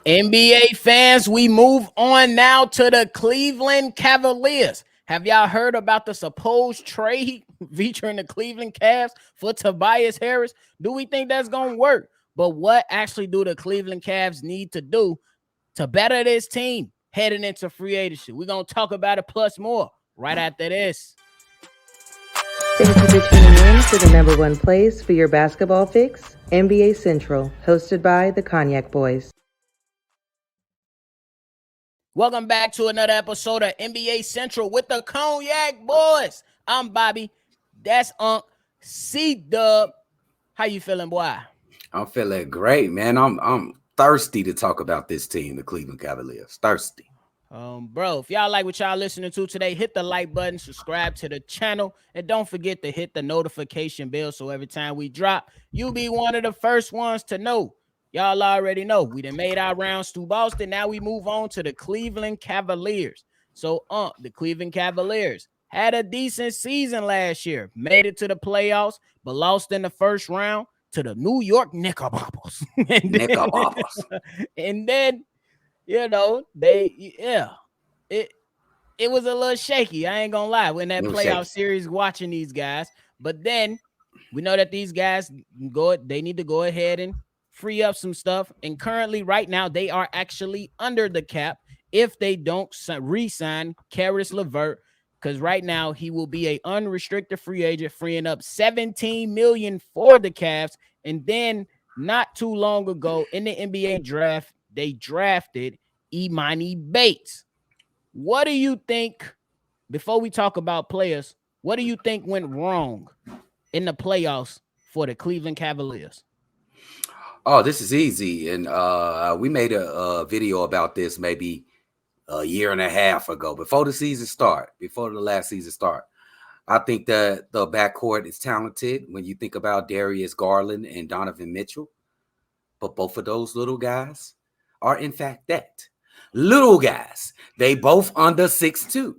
NBA fans, we move on now to the Cleveland Cavaliers. Have y'all heard about the supposed trade featuring the Cleveland Cavs for Tobias Harris? Do we think that's going to work? But what actually do the Cleveland Cavs need to do to better this team heading into free agency? We're going to talk about it plus more right after this. Thank you for tuning in to the number one place for your basketball fix, NBA Central, hosted by the Cognac Boys. Welcome back to another episode of NBA Central with the Cognac Boys. I'm Bobby. That's Cdub. How you feeling, boy? I'm feeling great, man. I'm thirsty to talk about this team, the Cleveland Cavaliers. Thirsty. Bro, if y'all like what y'all listening to today, hit the like button, subscribe to the channel, and don't forget to hit the notification bell so every time we drop, you'll be one of the first ones to know. Y'all already know we done made our rounds to Boston. Now we move on to the Cleveland Cavaliers. So, the Cleveland Cavaliers had a decent season last year, made it to the playoffs, but lost in the first round to the New York Knickerbockers. And then you know, it was a little shaky. I ain't gonna lie when that playoff series watching these guys. But then we know that these guys they need to go ahead and free up some stuff. And currently, right now, they are actually under the cap if they don't re-sign Caris LeVert, because right now he will be an unrestricted free agent, freeing up $17 million for the Cavs. And then not too long ago in the NBA draft, they drafted Imani Bates. What do you think, before we talk about players, what do you think went wrong in the playoffs for the Cleveland Cavaliers? Oh, this is easy. And we made a video about this maybe a year and a half ago, before the last season start. I think that the backcourt is talented when you think about Darius Garland and Donovan Mitchell. But both of those little guys are, in fact, that. Little guys. They both under 6'2".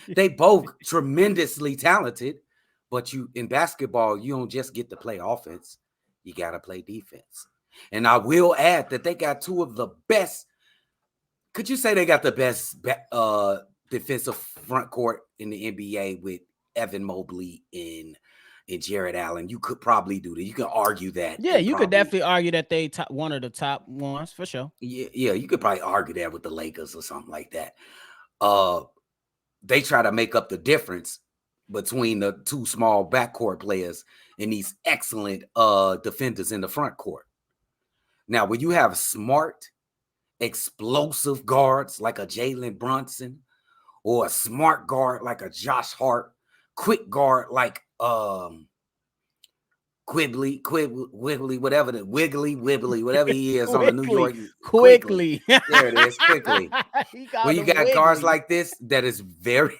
They both tremendously talented. But in basketball, you don't just get to play offense. You got to play defense. And I will add that they got two of the best. Could you say they got the best defensive front court in the NBA with Evan Mobley and Jared Allen? You could probably do that. You can argue that. Yeah, you could definitely argue that they one of the top ones for sure. Yeah, you could probably argue that with the Lakers or something like that. They try to make up the difference between the two small backcourt players and these excellent defenders in the front court. Now, when you have smart, explosive guards like a Jalen Brunson, or a smart guard like a Josh Hart, quick guard like Wiggly, whatever he is on the New York. Quickly. There it is, quickly. When you got guards like this, that is very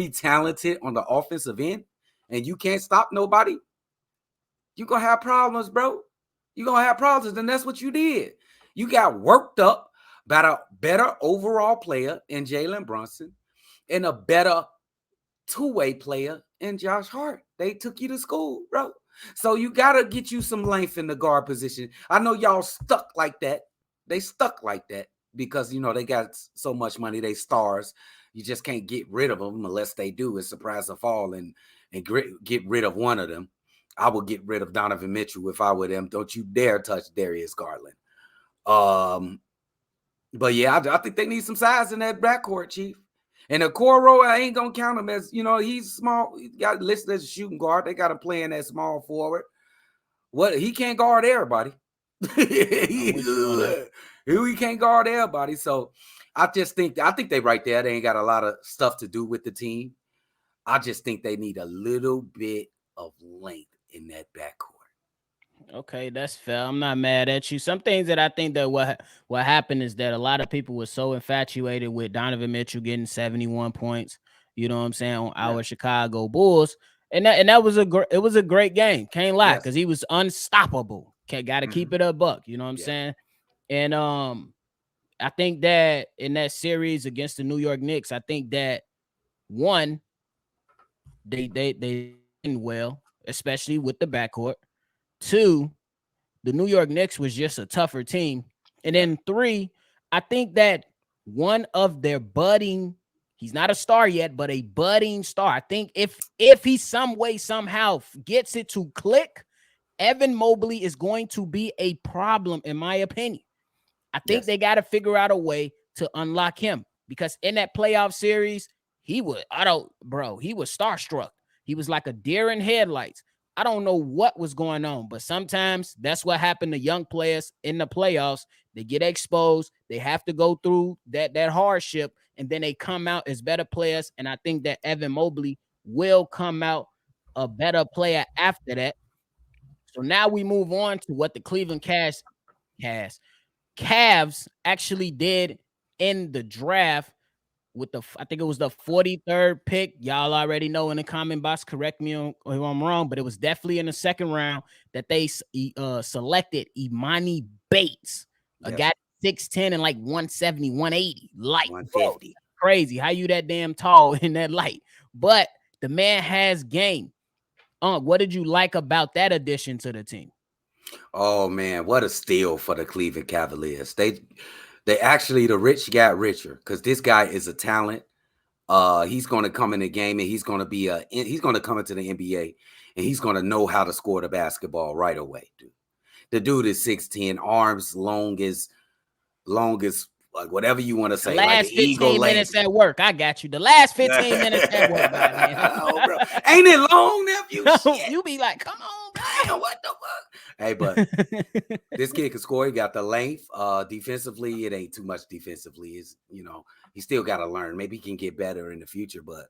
talented on the offensive end, and you can't stop nobody, you're going to have problems, bro. You're going to have problems, and that's what you did. You got worked up by a better overall player in Jalen Brunson and a better two-way player in Josh Hart. They took you to school, bro. So you got to get you some length in the guard position. I know y'all stuck like that. They stuck like that because, they got so much money. They stars. You just can't get rid of them unless they do. It's surprise to fall and get rid of one of them. I would get rid of Donovan Mitchell if I were them. Don't you dare touch Darius Garland. But yeah, I think they need some size in that backcourt, Chief. And Okoro, I ain't gonna count him as, he's small. He got listed as a shooting guard. They got him playing that small forward. He can't guard everybody. He can't guard everybody. So I think they right there. They ain't got a lot of stuff to do with the team. I just think they need a little bit of length in that backcourt. Okay, that's fair. I'm not mad at you. Some things that I think that what happened is that a lot of people were so infatuated with Donovan Mitchell getting 71 points, you know what I'm saying, on our Chicago Bulls. And that was it was a great game. Can't lie, because he was unstoppable. Got to keep it a buck, you know what I'm saying? And I think that in that series against the New York Knicks, I think that one, they did well, especially with the backcourt. Two, the New York Knicks was just a tougher team. And then 3, I think that one of their budding, he's not a star yet, but a budding star. I think if he some way, somehow gets it to click, Evan Mobley is going to be a problem, in my opinion. I think they got to figure out a way to unlock him, because in that playoff series, he was starstruck. He was like a deer in headlights. I don't know what was going on, but sometimes that's what happened to young players in the playoffs. They get exposed. They have to go through that hardship, and then they come out as better players. And I think that Evan Mobley will come out a better player after that. So now we move on to what the Cleveland Cavs actually did in the draft with I think it was the 43rd pick. Y'all already know in the comment box, correct me if I'm wrong, but it was definitely in the second round that they selected Imani Bates, a guy 6'10" and like 170, 180, light. 150. Crazy. How you that damn tall in that light? But the man has game. What did you like about that addition to the team? Oh man, what a steal for the Cleveland Cavaliers. They actually, the rich got richer, because this guy is a talent. He's going to come in the game, and he's going to come into the NBA, and he's going to know how to score the basketball right away, dude. The dude is 6'10", arms long as like whatever you want to say. The last like 15 minutes at work. I got you. The last 15 minutes at work, man. Oh, bro. Ain't it long, nephew? You be like, come on, man. What the fuck? Hey, but this kid can score. He got the length. Defensively, it ain't too much defensively. It's, he still got to learn. Maybe he can get better in the future, but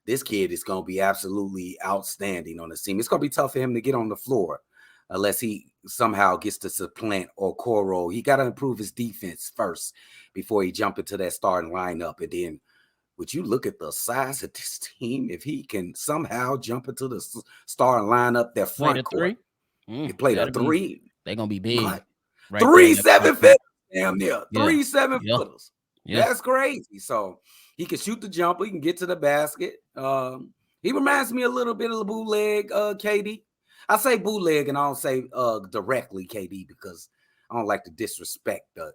this kid is going to be absolutely outstanding on the team. It's going to be tough for him to get on the floor unless he somehow gets to supplant Okoro. He got to improve his defense first before he jump into that starting lineup. And then would you look at the size of this team if he can somehow jump into the starting lineup, that front court? He played a 3. They're going to be big. Right 3 7-footers. Damn near. 3 7-footers. Yeah. That's crazy. So he can shoot the jumper. He can get to the basket. He reminds me a little bit of the bootleg KD. I say bootleg, and I don't say directly KD, because I don't like to disrespect the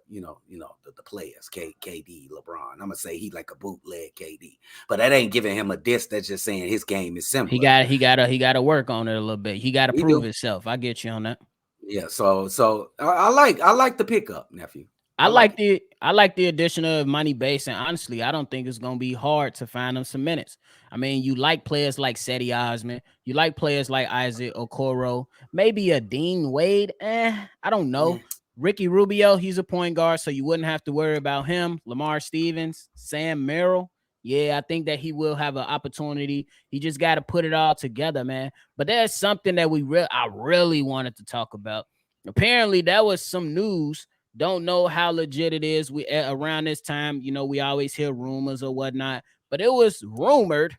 players, KD, LeBron. I'm gonna say he like a bootleg KD, but that ain't giving him a diss. That's just saying his game is similar. He got to work on it a little bit. He got to prove himself. I get you on that. Yeah. So I like the pickup, nephew. I like the addition of Money Base, and honestly, I don't think it's gonna be hard to find him some minutes. I mean, you like players like Cedi Osman, you like players like Isaac Okoro, maybe a Dean Wade. I don't know. Yeah. Ricky Rubio, he's a point guard, so you wouldn't have to worry about him. Lamar Stevens, Sam Merrill. Yeah, I think that he will have an opportunity. He just got to put it all together, man. But there's something that I really wanted to talk about. Apparently, that was some news. Don't know how legit it is. We around this time, we always hear rumors or whatnot, but it was rumored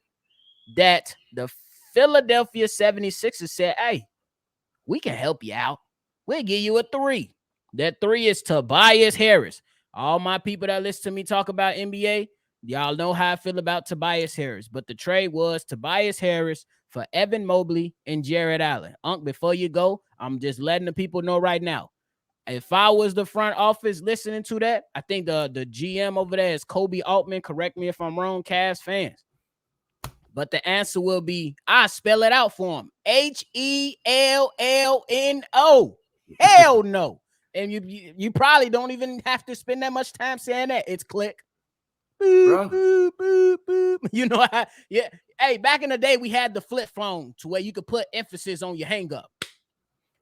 that the Philadelphia 76ers said, hey, we can help you out. We'll give you a 3. That 3 is Tobias Harris. All my people that listen to me talk about NBA, y'all know how I feel about Tobias Harris, but the trade was Tobias Harris for Evan Mobley and Jared Allen. Before you go, I'm just letting the people know right now. If I was the front office listening to that, I think the GM over there is Kobe Altman. Correct me if I'm wrong, Cavs fans. But the answer will be, I spell it out for him. HELLNO. Hell no. And you probably don't even have to spend that much time saying that. It's click. Boop, boop, boop, boop. You know how? Yeah. Hey, back in the day, we had the flip phone to where you could put emphasis on your hang up.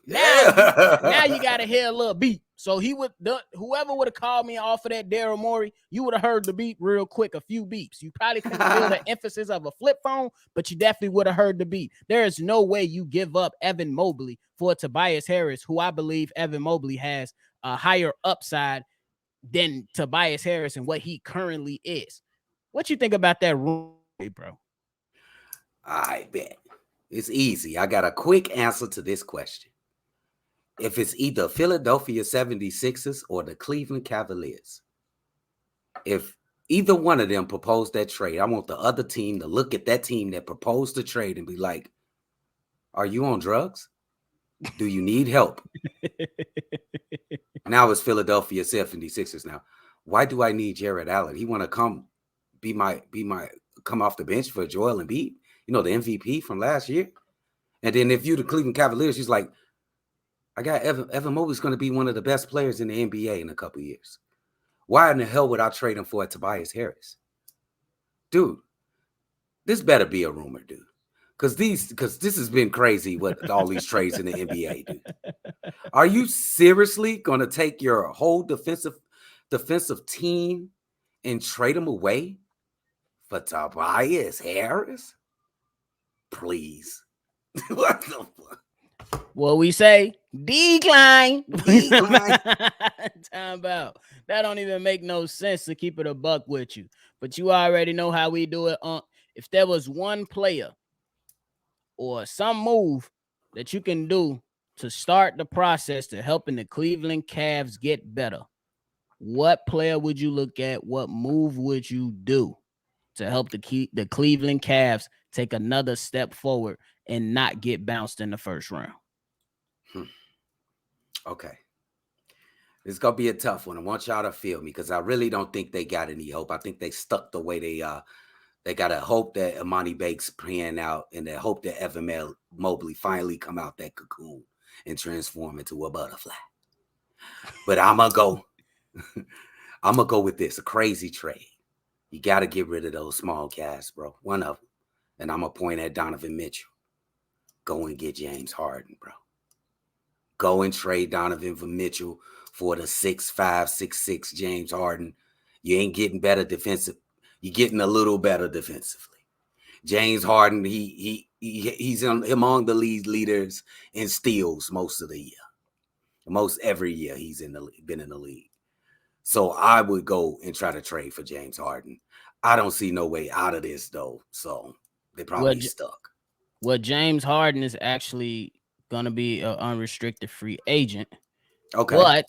Now you got to hear a little beep. So whoever would have called me off of that Daryl Morey, you would have heard the beep real quick, a few beeps. You probably couldn't feel the emphasis of a flip phone, but you definitely would have heard the beep. There is no way you give up Evan Mobley for Tobias Harris, who I believe Evan Mobley has a higher upside than Tobias Harris and what he currently is. What you think about that rumor, bro? I bet. It's easy. I got a quick answer to this question. If it's either Philadelphia 76ers or the Cleveland Cavaliers, if either one of them proposed that trade, I want the other team to look at that team that proposed the trade and be like, are you on drugs? Do you need help? Now it's Philadelphia 76ers now. Why do I need Jared Allen? He want to come be my come off the bench for Joel Embiid, the MVP from last year. And then if you the Cleveland Cavaliers, he's like, I got Evan Mobley's going to be one of the best players in the NBA in a couple of years. Why in the hell would I trade him for a Tobias Harris? Dude, this better be a rumor, dude. Because this has been crazy what all these trades in the NBA, dude. Are you seriously going to take your whole defensive team and trade them away for Tobias Harris? Please. What the fuck? What we say? Decline. Time about. That don't even make no sense to keep it a buck with you. But you already know how we do it. If there was one player or some move that you can do to start the process to helping the Cleveland Cavs get better, what player would you look at? What move would you do to help the Cleveland Cavs take another step forward and not get bounced in the first round? Okay. It's going to be a tough one. I want y'all to feel me because I really don't think they got any hope. I think they stuck the way they are. They got to hope that Imani Bates pan out and they hope that Evan Mobley finally come out that cocoon and transform into a butterfly. But I'm going to go with this, a crazy trade. You got to get rid of those small guys, bro. One of them. And I'm going to point at Donovan Mitchell. Go and get James Harden, bro. Go and trade Donovan Mitchell for the 6'5", 6'6" James Harden. You ain't getting better defensive. You're getting a little better defensively. James Harden, he's among the league leaders in steals most of the year. Most every year he's been in the league. So I would go and try to trade for James Harden. I don't see no way out of this though. So they probably stuck. Well, James Harden is actually gonna be an unrestricted free agent. Okay. But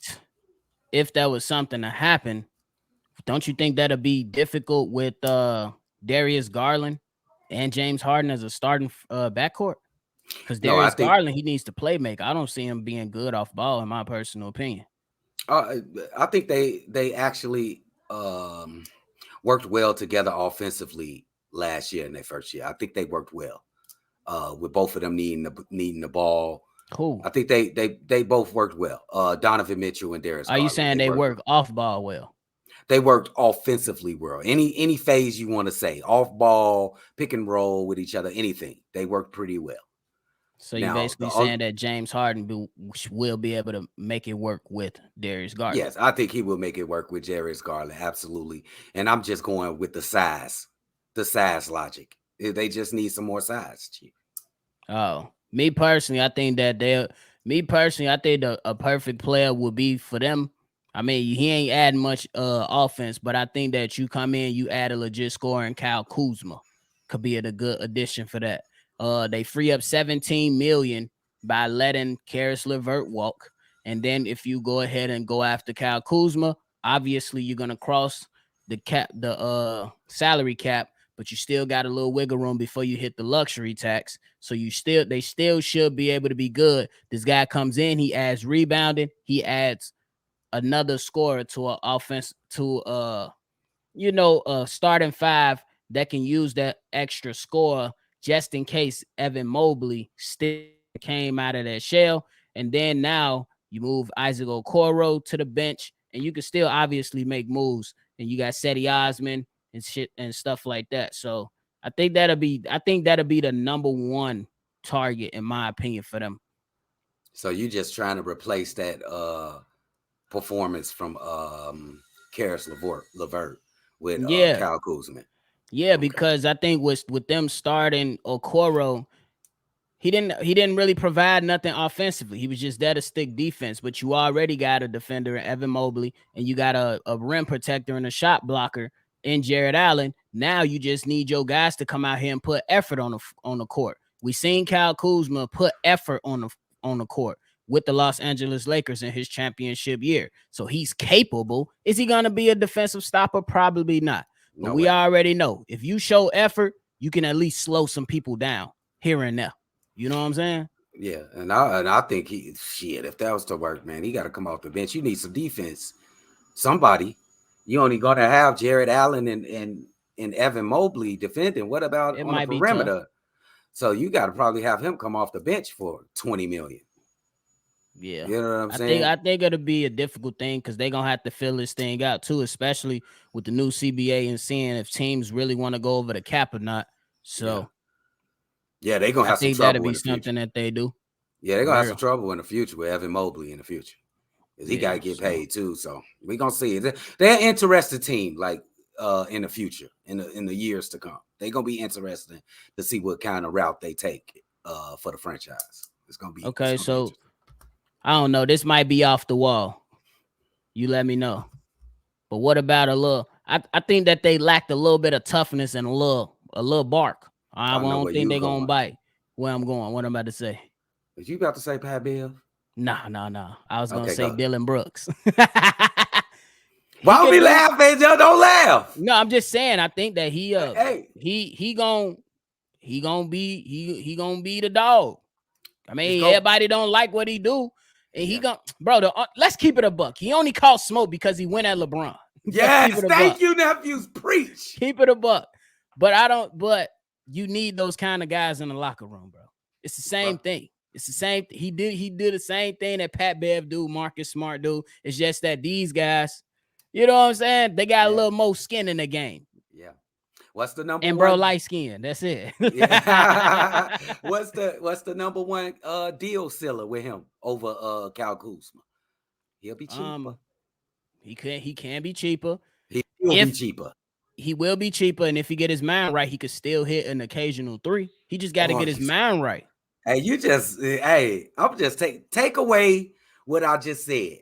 if that was something to happen, don't you think that'd be difficult with Darius Garland and James Harden as a starting backcourt? Because Darius Garland, he needs to play make. I don't see him being good off ball, in my personal opinion. I think they actually worked well together offensively last year in their first year. I think they worked well with both of them needing the ball. Cool. I think they both worked well. Donovan Mitchell and Darius Garland. Are you saying they work off ball well? They worked offensively well. Any phase you want to say, off ball, pick and roll with each other, anything. They worked pretty well. So you're basically saying that James Harden will be able to make it work with Darius Garland. Yes, I think he will make it work with Darius Garland, absolutely. And I'm just going with the size logic. They just need some more size, Chief. Oh, me personally, I think that a perfect player would be for them. I mean, he ain't adding much offense, but I think that you come in, you add a legit scorer, and Kyle Kuzma could be a good addition for that. They free up $17 million by letting Karis LeVert walk. And then if you go ahead and go after Kyle Kuzma, obviously you're gonna cross the salary cap, but you still got a little wiggle room before you hit the luxury tax. So they still should be able to be good. This guy comes in, he adds rebounding, he adds another scorer to an offense to a starting five that can use that extra score just in case Evan Mobley still came out of that shell. And then now you move Isaac Okoro to the bench, and you can still obviously make moves. And you got Cedi Osman and shit and stuff like that. So I think that'll be the number one target in my opinion for them. So you just trying to replace that performance from Karis LeVert with Kyle Kuzma. Yeah, okay. Because I think with them starting Okoro, he didn't really provide nothing offensively. He was just there to stick defense. But you already got a defender in Evan Mobley, and you got a rim protector and a shot blocker in Jared Allen. Now you just need your guys to come out here and put effort on the court. We seen Kyle Kuzma put effort on the court with the Los Angeles Lakers in his championship year. So he's capable. Is he going to be a defensive stopper? Probably not. But we already know if you show effort, you can at least slow some people down here and there. You know what I'm saying? Yeah, and I think if that was to work, man, he got to come off the bench. You need some defense. Somebody. You only gonna have Jared Allen and Evan Mobley defending. What about It on the might be tough. perimeter? So you got to probably have him come off the bench for $20 million. Yeah, You know what I'm saying? I think it'll be a difficult thing because they're gonna have to fill this thing out too, especially with the new CBA and seeing if teams really want to go over the cap or not. So yeah, they're gonna have some think trouble that'll be in the future. something that they do. Yeah, they're gonna have some trouble in the future with Evan Mobley in the future. Because he gotta get paid too. So we're gonna see. They're an interested team, like in the future, in the years to come. They're gonna be interesting to see what kind of route they take for the franchise. It's gonna be okay. So I don't know. This might be off the wall. You let me know. But what about a little? I think that they lacked a little bit of toughness and a little bark. I don't think they're gonna bite. Where I'm going, what I'm about to say. Is you about to say Pat Bev? No. I was gonna say Dylan Brooks. Why we laughing? Y'all don't laugh. No, I'm just saying. I think that he gonna be the dog. I mean, everybody don't like what he do, and he gonna let's keep it a buck. He only caught smoke because he went at LeBron. Yes, thank you, nephews. Preach. Keep it a buck. But you need those kind of guys in the locker room, bro. It's the same thing. It's the same. He did the same thing that Pat Bev do, Marcus Smart do. It's just that these guys, you know what I'm saying? They got a little more skin in the game. Yeah. What's the number and one? bro, light skin. That's it. Yeah. What's the number one deal sealer with him over Kyle Kuzma? He'll be cheaper. He can be cheaper. He will be cheaper. He will be cheaper, and if he get his mind right, he could still hit an occasional three. He just got to get his mind right. Hey, I'm just take away what I just said.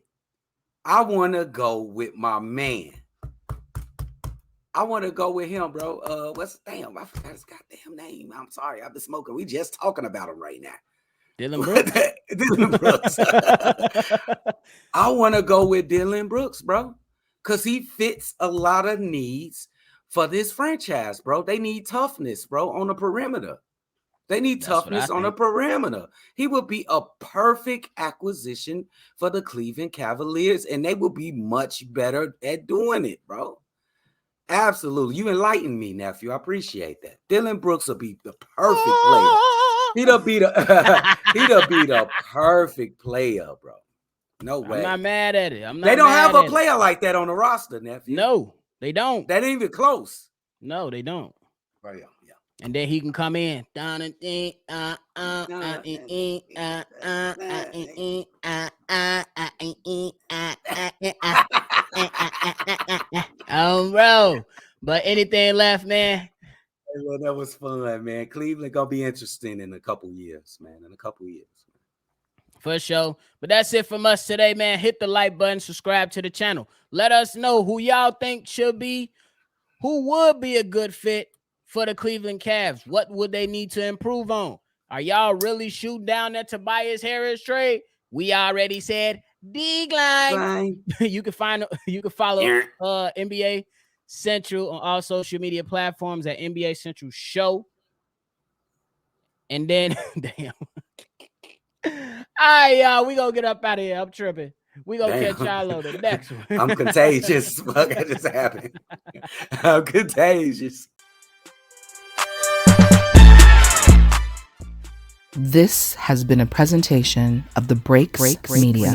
I want to go with my man. I want to go with him, bro. I forgot his goddamn name. I'm sorry, I've been smoking. We just talking about him right now. Dylan Brooks. Dylan Brooks. I want to go with Dylan Brooks, bro, because he fits a lot of needs for this franchise, bro. They need toughness, bro, on the perimeter. They need toughness on the perimeter. He would be a perfect acquisition for the Cleveland Cavaliers, and they will be much better at doing it, bro. Absolutely. You enlightened me, nephew. I appreciate that. Dylan Brooks will be the perfect player. He'll be the perfect player, bro. No way. I'm not mad at it. They don't have a player like that on the roster, nephew. No, they don't. That ain't even close. No, they don't. Right, yeah. And then he can come in. Bro. But anything left, man? Well, that was fun, man. Cleveland gonna be interesting in a couple years, man. For sure. But that's it from us today, man. Hit the like button, subscribe to the channel. Let us know who y'all think who would be a good fit for the Cleveland Cavs. What would they need to improve on? Are y'all really shooting down that Tobias Harris trade? We already said decline. You can follow NBA Central on all social media platforms at NBA Central Show. And then, damn. All right, y'all. We gonna get up out of here. I'm tripping. We gonna catch y'all on the next one. I'm contagious. What just happened? I'm contagious. This has been a presentation of the Breaks Media.